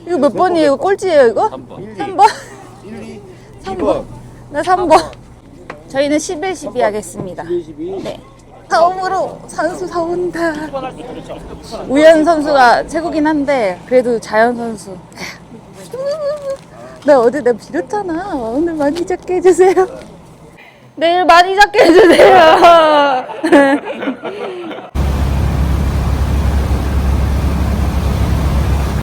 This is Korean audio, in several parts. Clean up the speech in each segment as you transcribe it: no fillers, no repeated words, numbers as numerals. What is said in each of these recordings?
이거 몇 번이에요? 이거 꼴찌예요 이거? 3번. 3번? 1, 2, 3번. 나 3번. 저희는 11, 12 하겠습니다. 12. 네. 다음으로 선수 사온다. 우연 선수가 최고긴 한데 그래도 자연 선수. 나 어제 내가 빌었잖아. 오늘 많이 잡게 해주세요. 내일 많이 잡게 해주세요.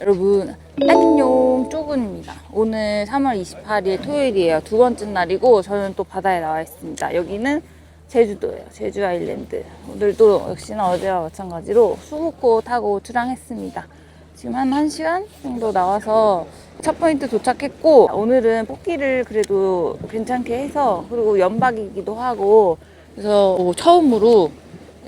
여러분 안녕, 쪼근입니다. 오늘 3월 28일 토요일이에요. 두 번째 날이고 저는 또 바다에 나와 있습니다. 여기는 제주도예요. 제주 아일랜드. 오늘도 역시나 어제와 마찬가지로 수국고 타고 출항했습니다. 지금 한 1시간 정도 나와서 첫 포인트 도착했고, 오늘은 뽑기를 그래도 괜찮게 해서, 그리고 연박이기도 하고 그래서 처음으로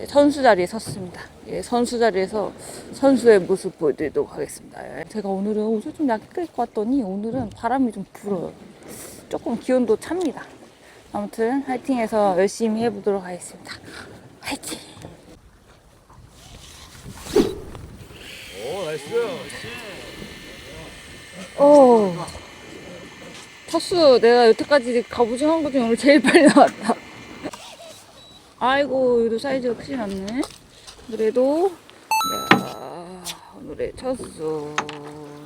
선수 자리에 섰습니다. 선수 자리에서 선수의 모습 보여드리도록 하겠습니다. 제가 오늘은 옷을 좀 얇게 입고 왔더니 오늘은 바람이 좀 불어요. 조금 기온도 찹니다. 아무튼 화이팅해서 열심히 해보도록 하겠습니다. 화이팅! 오, 나이스. 첫수 내가 여태까지 갑오징어 한 거 중에 오늘 제일 빨리 나왔다. 아이고, 여기도 사이즈가 크진 않네. 그래도 야, 오늘의 첫수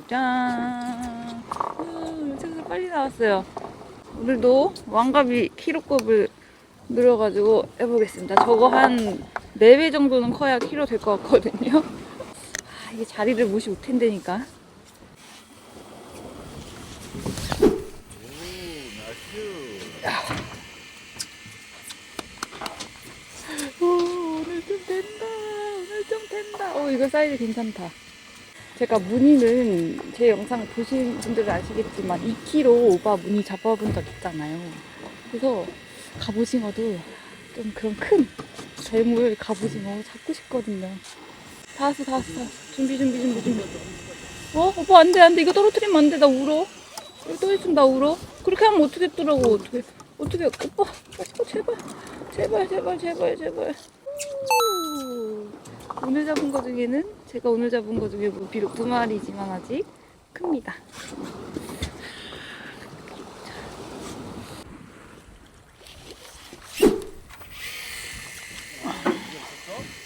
짠! 첫수 빨리 나왔어요. 오늘도 왕갑이 키로급을 늘어가지고 해보겠습니다. 저거 한 4배 정도는 커야 키로 될 것 같거든요. 이게 자리를 무시 못한다니까. 오늘 좀 된다. 오늘 좀 된다. 이거 사이즈 괜찮다. 제가 무늬는 제 영상 보신 분들은 아시겠지만 2kg 오바 무늬 잡아본 적 있잖아요. 그래서 갑오징어도 좀 그런 큰 대물 갑오징어 잡고 싶거든요. 다 왔어. 준비. 오빠 안 돼. 이거 떨어뜨리면 안 돼. 나 울어. 이거 또 있으면 나 울어. 그렇게 하면 어떻게 뜨라고. 어떻게 오빠 제발. 오늘 잡은 거 중에는, 제가 오늘 잡은 거 중에 뭐 비록 2마리지만 아직 큽니다.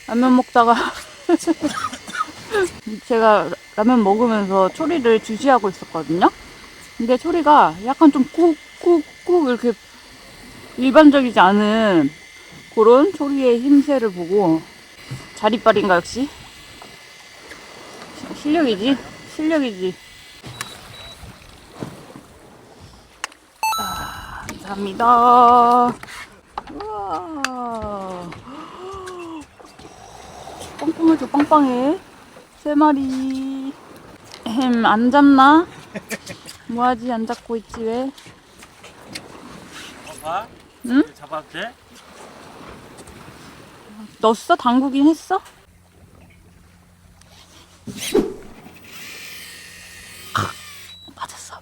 라면 먹다가 제가 라면 먹으면서 초리를 주시하고 있었거든요. 근데 초리가 약간 좀 꾹꾹꾹 이렇게 일반적이지 않은 그런 초리의 힘새를 보고, 자리빨인가 역시? 실력이지. 감사합니다. 우와. 빵빵하죠, 빵빵해. 3마리. 안 잡나? 뭐하지, 안 잡고 있지, 왜? 봐. 응? 잡아도 돼? 넣었어? 담그긴 했어? 맞았어.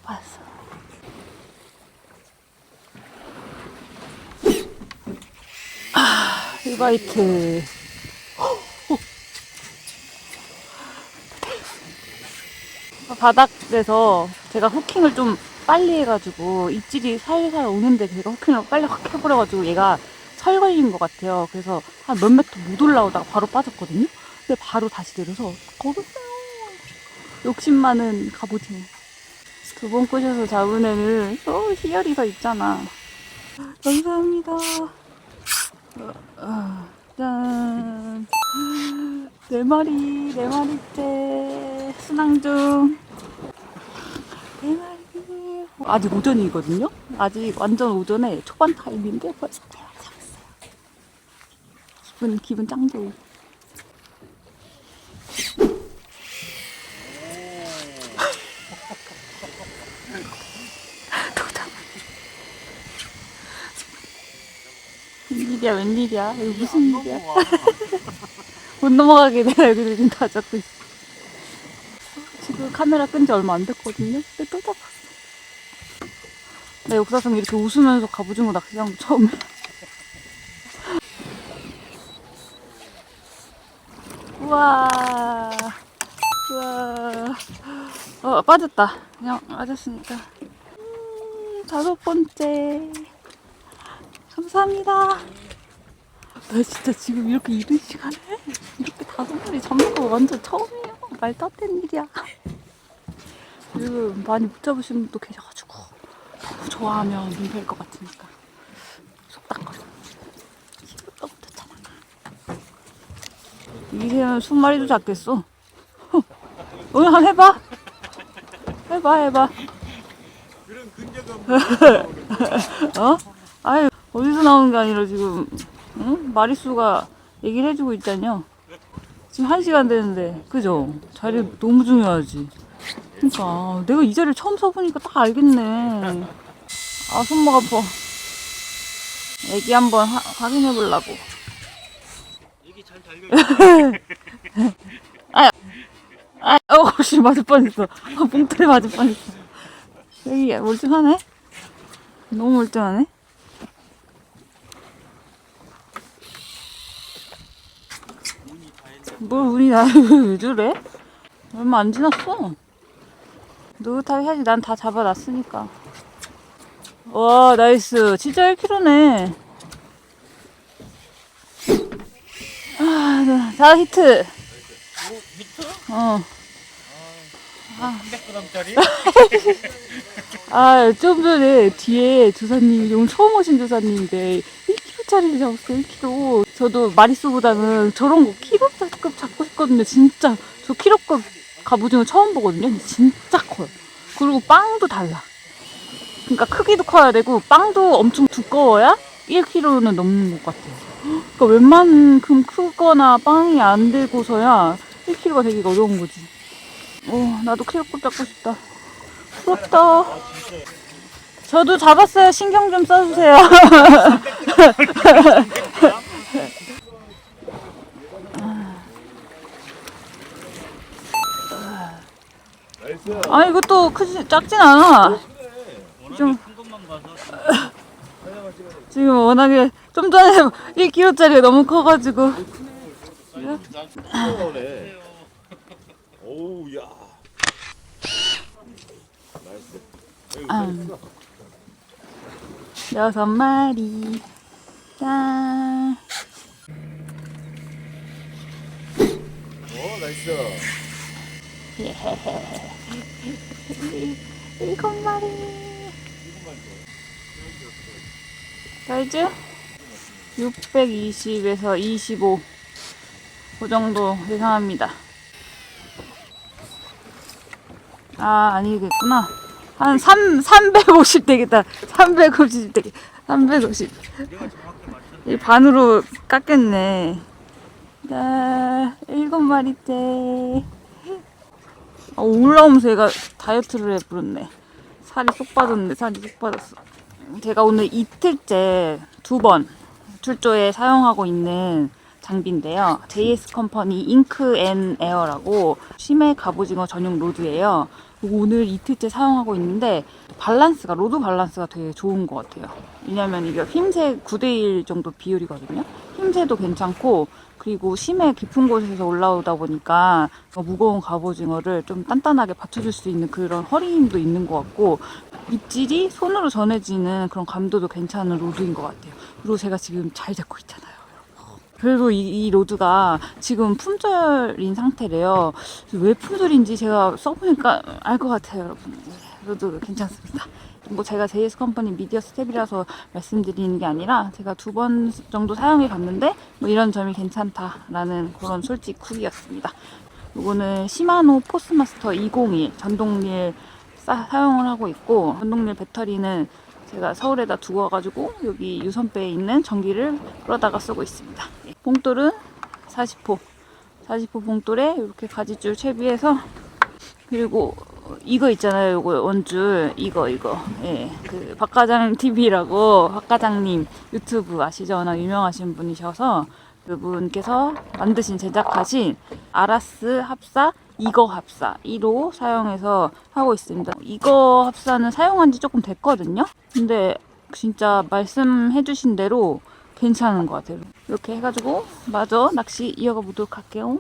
힐바이트. 바닥에서 제가 후킹을 좀 빨리 해가지고 입질이 살살 오는데 제가 후킹을 빨리 확 해버려가지고 얘가 설 걸린 것 같아요. 그래서 한 몇 미터 못 올라오다가 바로 빠졌거든요. 근데 바로 다시 내려서 걸었어요. 욕심 많은 갑오징어. 2번 꼬셔서 잡은 애는 희열이 더 있잖아. 감사합니다. 짠. 4마리째 순항 중. 4마리. 아직 오전이거든요? 아직 완전 오전에 초반 타임인데 벌써 4마리 잡았어요. 기분 짱 좋고. 웬일이야? 이거 무슨 일이야? 못 넘어가게 내가 여기를 지금 다 잡고 있어. 지금 카메라 끈 지 얼마 안 됐거든요? 근데 또 잡았어. 나 역사상 이렇게 웃으면서 갑오징어 낚시한 거 처음이야. 우와. 빠졌다. 그냥 빠졌으니까. 5번째. 감사합니다. 나 진짜 지금 이렇게 이른 시간에 이렇게 5마리 잡는 거 완전 처음이에요. 말도 안 되는 일이야. 지금 많이 못 잡으신 분도 계셔가지고 너무 좋아하면 민폐일 것 같으니까 속 닦아서 시끄럽다 못했잖아. 이 새는 20마리도 잡겠어. 오늘 한번 해봐. 해봐. 그런 근저가 어? 아유, 어디서 나오는 게 아니라 지금, 응? 마리수가 얘기를 해주고 있잖여. 지금 1시간 되는데, 그죠? 자리 너무 중요하지. 그러니까, 내가 이 자리를 처음 서보니까 딱 알겠네. 아, 손목 아파. 애기 한번 확인해 보려고. 이게 잘 달려. 씨, 맞을 뻔했어. 봉투에 맞을 뻔했어. 애기 멀쩡하네? 너무 멀쩡하네? 뭘 운이 나, 왜 저래? 얼마 안 지났어. 느긋하게 해야지. 난 다 잡아놨으니까. 와, 나이스. 진짜 1kg네. 자, 히트. 미터? 어. 300g짜리? 아, 좀 전에 뒤에 조사님이 오늘 처음 오신 조사님인데 1kg짜리를 잡았어요. 1kg. 저도 마리수보다는 저런 거 키로급 잡고 싶거든요. 진짜 저 키로급 갑오징어 처음 보거든요. 근데 진짜 커요. 그리고 빵도 달라. 그러니까 크기도 커야 되고 빵도 엄청 두꺼워야 1kg는 넘는 것 같아요. 그러니까 웬만큼 크거나 빵이 안 되고서야 1kg가 되기가 어려운 거지. 나도 키로급 잡고 싶다. 부럽다. 저도 잡았어요. 신경 좀 써주세요. 나이스. 아, 이것도 작진 않아. 좀 지금 워낙에 좀 전에 1kg짜리가 너무 커가지고. 나오네. 오우, 야. 나이스. 6마리. 짠. 나이스. 예. 7마리. 사이즈 620에서 25. 그 정도 예상합니다. 아, 아니겠구나. 한 350 되겠다. 350 되겠다. 350. 이 반으로 깎겠네. 자, 7마리째. 올라오면서 얘가 다이어트를 해버렸네. 살이 쏙 빠졌네. 살이 쏙 빠졌어. 제가 오늘 이틀째 2번 출조에 사용하고 있는 장비인데요. JS 컴퍼니 잉크 앤 에어라고 심해 갑오징어 전용 로드예요. 오늘 이틀째 사용하고 있는데 로드 밸런스가 되게 좋은 것 같아요. 왜냐면 이게 힘새 9대1 정도 비율이거든요. 힘새도 괜찮고, 그리고 심해 깊은 곳에서 올라오다 보니까 무거운 갑오징어를 좀 단단하게 받쳐줄 수 있는 그런 허리 힘도 있는 것 같고, 입질이 손으로 전해지는 그런 감도도 괜찮은 로드인 것 같아요. 그리고 제가 지금 잘 잡고 있잖아요. 그리고 이 로드가 지금 품절인 상태래요. 왜 품절인지 제가 써보니까 알 것 같아요, 여러분. 로드 괜찮습니다. 뭐 제가 JS 컴퍼니 미디어 스텝이라서 말씀드리는 게 아니라 제가 2번 정도 사용해 봤는데 뭐 이런 점이 괜찮다라는 그런 솔직 후기였습니다. 이거는 시마노 포스마스터 201 전동릴 사용을 하고 있고, 전동릴 배터리는 제가 서울에다 두고 와가지고 여기 유선배에 있는 전기를 끌어다가 쓰고 있습니다. 봉돌은 40호 봉돌에 이렇게 가지줄 채비해서, 그리고 이거 있잖아요. 요거 원줄 이거 예, 그 박과장 TV라고 박과장님 유튜브 아시죠? 워낙 유명하신 분이셔서 그분께서 만드신 제작하신 아라스 합사 이거 합사 1호 사용해서 하고 있습니다. 이거 합사는 사용한 지 조금 됐거든요. 근데 진짜 말씀해주신 대로 괜찮은 것 같아요. 이렇게 해가지고 마저 낚시 이어가 보도록 할게요.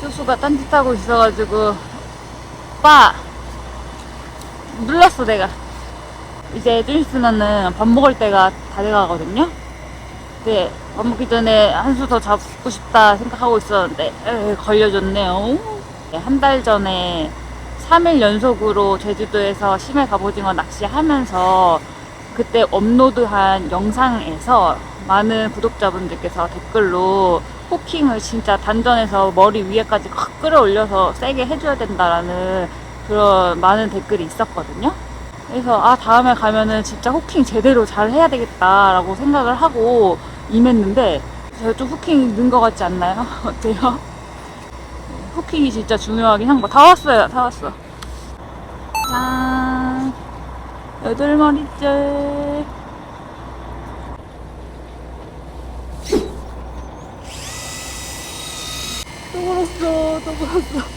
쪼수가 딴짓하고 있어가지고 오빠 눌렀어 내가. 이제 좀 있으면은 밥 먹을 때가 다 돼가거든요. 근데 밥 먹기 전에 한 수 더 잡고 싶다 생각하고 있었는데 걸려줬네요. 한 달 전에 3일 연속으로 제주도에서 심해 갑오징어 낚시하면서 그때 업로드한 영상에서 많은 구독자분들께서 댓글로 호킹을 진짜 단전에서 머리 위에까지 확 끌어올려서 세게 해줘야 된다라는 그런 많은 댓글이 있었거든요. 그래서 다음에 가면은 진짜 호킹 제대로 잘 해야 되겠다라고 생각을 하고 임했는데 제가 좀 호킹 는 것 같지 않나요? 어때요? 호킹이 진짜 중요하긴 한 거. 다 왔어요. 다 왔어. 짠. 8마리째. 또 걸었어. 또 걸었어.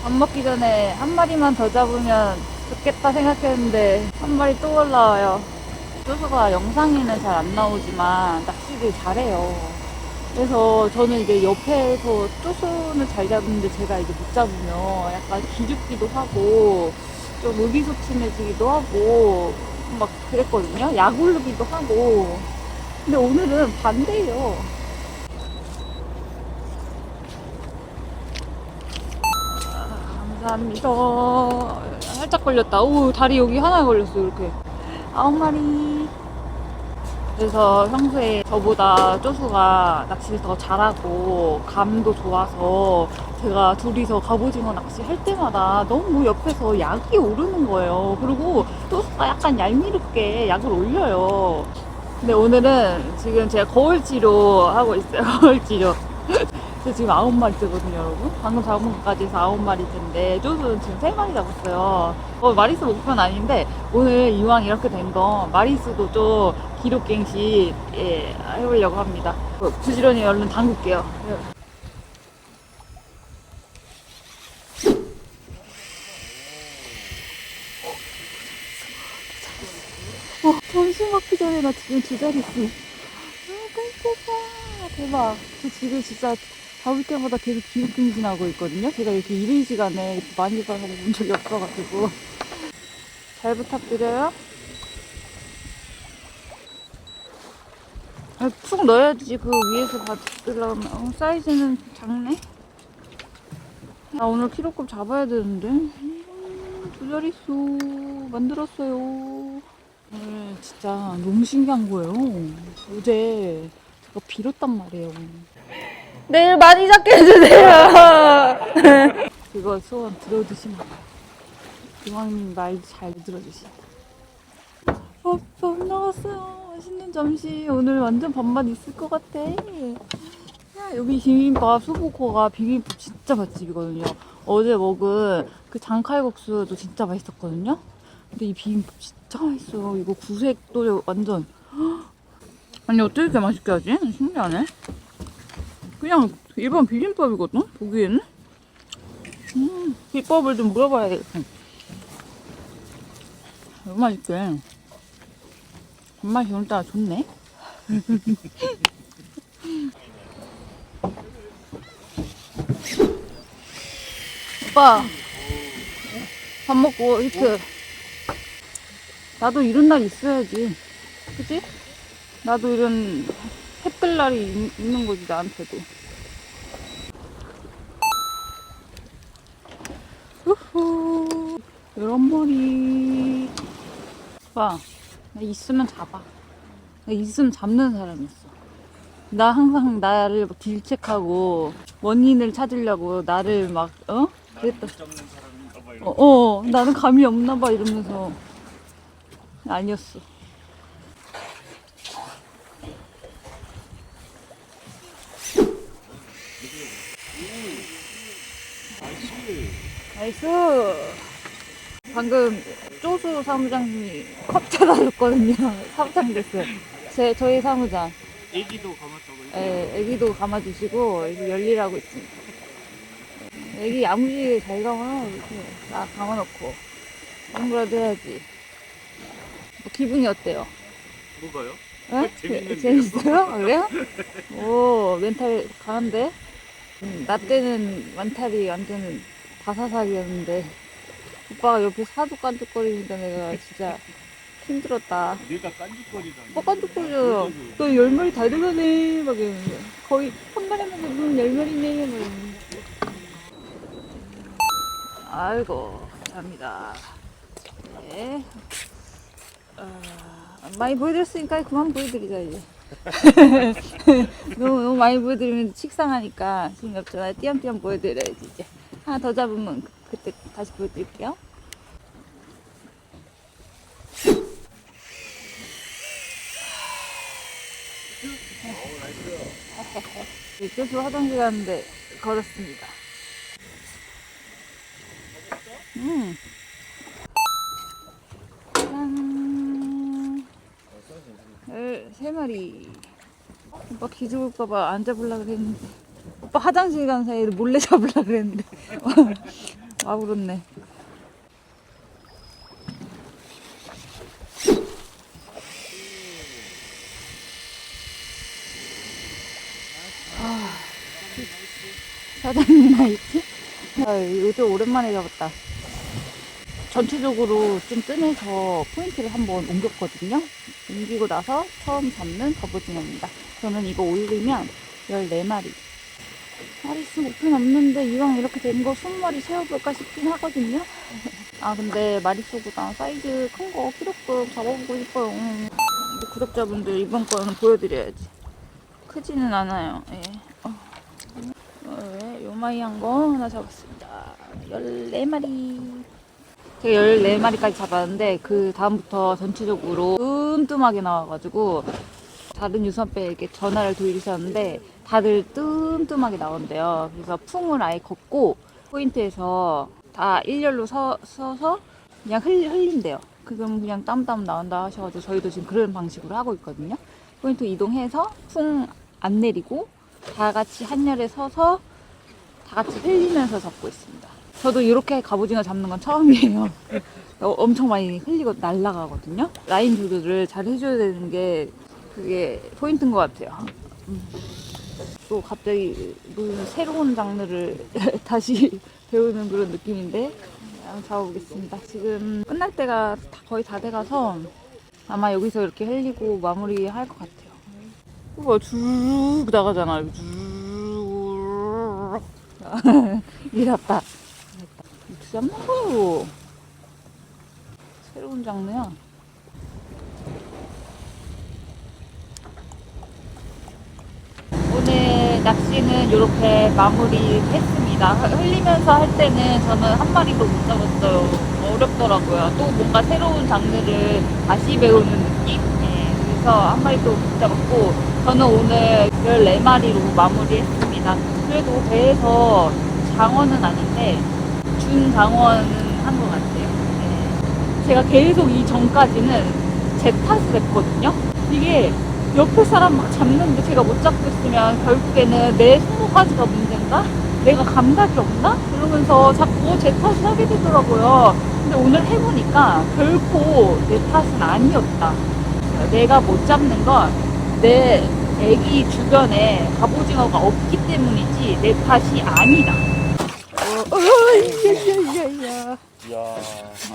밥 먹기 전에 한 마리만 더 잡으면 좋겠다 생각했는데 한 마리 또 올라와요. 쪼수가 영상에는 잘 안 나오지만 낚시를 잘해요. 그래서 저는 이제 옆에서 쪼수는 잘 잡는데 제가 이제 못 잡으면 약간 기죽기도 하고 좀 의기소침해지기도 하고 막 그랬거든요. 약 오르기도 하고. 근데 오늘은 반대예요. 감사합니다. 살짝 걸렸다. 오, 다리 여기 하나 걸렸어. 이렇게 9마리. 그래서 평소에 저보다 쪼수가 낚시를 더 잘하고 감도 좋아서 제가 둘이서 갑오징어 낚시 할 때마다 너무 옆에서 약이 오르는 거예요. 그리고 쪼수가 약간 얄미롭게 약을 올려요. 근데 오늘은 지금 제가 거울치료 하고 있어요. 거울치료. 저 지금 9마리째거든요, 여러분. 방금 잡은 것까지 해서 9마리째인데, 쪼수는 지금 3마리 잡았어요. 마리수 목표는 아닌데, 오늘 이왕 이렇게 된 거, 마리수도 좀 기록갱신, 해보려고 합니다. 부지런히 얼른 담글게요. 점심 먹기 전에 나 지금 2자릿수. 깜짝이야. 대박. 저 지금 진짜 잡을 때마다 계속 기록갱신하고 있거든요. 제가 이렇게 이른 시간에 이렇게 많이 잡아본 적이 없어가지고. 잘 부탁드려요. 푹 넣어야지. 그 위에서 받으려면. 사이즈는 작네. 나 오늘 키로급 잡아야 되는데. 2자릿수 만들었어요. 오늘 진짜 너무 신기한 거예요. 어제 제가 빌었단 말이에요. 내일 많이 잡게 해주세요. 그거 소원 들어주시면 이왕님 말 잘 들어주시고. 밥 나왔어요. 맛있는 점심. 오늘 완전 밥맛 있을 것 같아. 야, 여기 비빔밥 수보코가 비빔밥 진짜 맛집이거든요. 어제 먹은 그 장칼국수도 진짜 맛있었거든요. 근데 이 비빔밥 진짜 맛있어요. 이거 구색도 완전. 아니 어떻게 이렇게 맛있게 하지? 신기하네. 그냥 일반 비빔밥이거든? 보기에는? 비법을 좀 물어봐야겠다. 너무 맛있게. 밥맛이 오늘따라 좋네. 오빠, 밥 먹고 히트. 나도 이런 날 있어야지. 그치? 나도 이런 햇뜰 날이 있는 거지, 나한테도. 후후. 이런 머리. 오빠, 나 있으면 잡아. 나 있으면 잡는 사람이었어. 나 항상 나를 막 질책하고 원인을 찾으려고 나를 막, 그랬다. 나는 감이 없나봐 이러면서. 아니었어. 나이스. 방금 쪼수 사무장님이 컵 찾아줬거든요. 사무장 됐어요. 저희 사무장. 애기도 감았다고. 애기도 감아주시고 애기 열일하고 있습니다. 애기 야무지게 잘 감아요. 이렇게 딱 감아놓고 이런 거라도 해야지. 기분이 어때요? 뭐가요? 어? 재밌는데요? 재밌어요? 그래요? 오, 멘탈 강한데? 나 때는 멘탈이 완전 다사살이었는데 오빠가 옆에 사도 깐죽거리니까 내가 진짜 힘들었다. 내가 깐죽거리다니. 깐죽거리잖아. 너 열마리 다 들어가네 막 이러는데 거의 한 마리만 잡으면 열마리네 막 이러는데. 아이고 감사합니다. 네. 많이 보여드렸으니까 그만 보여드리자 이제. 너무 많이 보여드리면 식상하니까 지금 없잖아. 띄엄띄엄 보여드려야지 이제. 하나 더 잡으면 그때 다시 보여드릴게요. 교수 화장실 가는데 걸었습니다. 짠. 13마리. 오빠 기죽을까봐 안 잡으려고 그랬는데. 오빠 화장실 간 사이에 몰래 잡으려고 그랬는데. 와부렀네. 사장님 나있지? 이것도 오랜만에 잡았다. 전체적으로 좀 뜸해서 포인트를 한번 옮겼거든요. 옮기고 나서 처음 잡는 갑오징어입니다. 저는 이거 올리면 14마리. 마리수 목표는 없는데 이왕 이렇게 된 거 20마리 채워볼까 싶긴 하거든요. 아 근데 마리수보다 사이즈 큰 거 키로급 잡아보고 싶어요. 구독자분들 이번 거는 보여드려야지. 크지는 않아요. 예. 요마이한 거 하나 잡았습니다. 14마리. 제가 14마리까지 잡았는데 그 다음부터 전체적으로 뜸뜸하게 나와가지고 다른 유선배에게 전화를 돌리셨는데 다들 뜸뜸하게 나온대요. 그래서 풍을 아예 걷고 포인트에서 다 일렬로 서서 그냥 흘린대요. 그럼 그냥 땀땀 나온다 하셔가지고 저희도 지금 그런 방식으로 하고 있거든요. 포인트 이동해서 풍 안 내리고 다 같이 한열에 서서 다 같이 흘리면서 잡고 있습니다. 저도 이렇게 갑오징어 잡는 건 처음이에요. 엄청 많이 흘리고 날아가거든요. 라인 조절을 잘 해줘야 되는 게 그게 포인트인 것 같아요. 또 갑자기 무슨 새로운 장르를 다시 배우는 그런 느낌인데 한번 잡아보겠습니다. 지금 끝날 때가 거의 다 돼가서 아마 여기서 이렇게 흘리고 마무리 할 것 같아요. 우와 쭉 나가잖아. 쭉 이랬다. 이렇게 잡는 거요. 새로운 장르야. 오늘 낚시는 이렇게 마무리했습니다. 흘리면서 할 때는 저는 한 마리도 못 잡았어요. 어렵더라고요. 또 뭔가 새로운 장르를 다시 배우는 느낌? 네, 그래서 한 마리도 못 잡았고 저는 오늘 14마리로 마무리했습니다. 그래도 배에서 장어는 아닌데 준장어는 한 것 같아요. 네. 제가 계속 이 전까지는 제 탓을 했거든요. 이게 옆에 사람 막 잡는데 제가 못 잡고 있으면 결국에는 내 손모가지가 문제인가? 내가 감각이 없나? 그러면서 자꾸 제 탓을 하게 되더라고요. 근데 오늘 해보니까 결코 내 탓은 아니었다. 내가 못 잡는 건 내 애기 주변에 갑오징어가 없기 때문이지 내 탓이 아니다. 이야.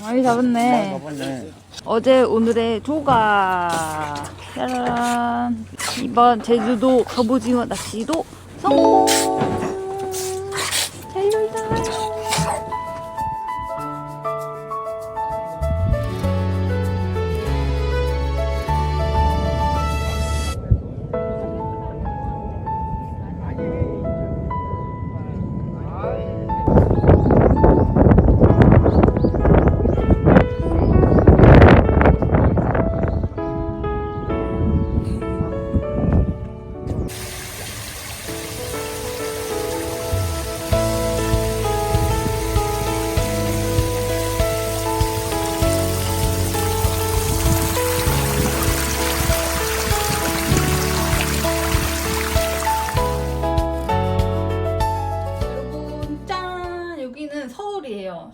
많이 잡았네. 잡았네. 어제 오늘의 조가 짜란. 이번 제주도 갑오징어 낚시도 성공. 잘 놀다.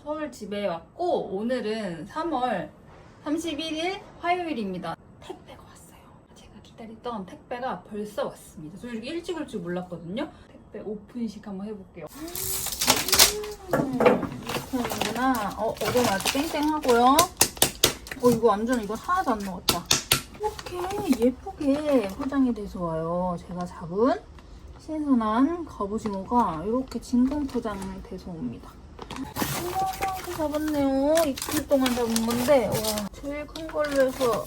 서울 집에 왔고 오늘은 3월 31일 화요일입니다. 택배가 왔어요. 제가 기다렸어요. 기다리던 택배가 벌써 왔습니다. 저 이렇게 일찍 올 줄 몰랐거든요. 택배 오픈식 한번 해볼게요. 이렇게 하는구나. 어제 아주 땡땡하고요. 이거 완전 이거 하나도 안 녹았다. 이렇게 예쁘게 포장이 돼서 와요. 제가 잡은 신선한 갑오징어가 이렇게 진공 포장돼서 옵니다. 이렇게 잡았네요. 이틀 동안 잡은 건데, 와, 제일 큰 걸로 해서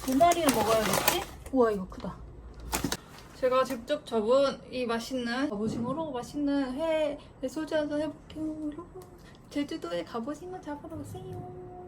2마리를 먹어야겠지? 우와, 이거 크다. 제가 직접 잡은 이 맛있는 갑오징어로 맛있는 회 소주 한잔 해볼게요. 여러분, 제주도에 갑오징어 잡으러 오세요.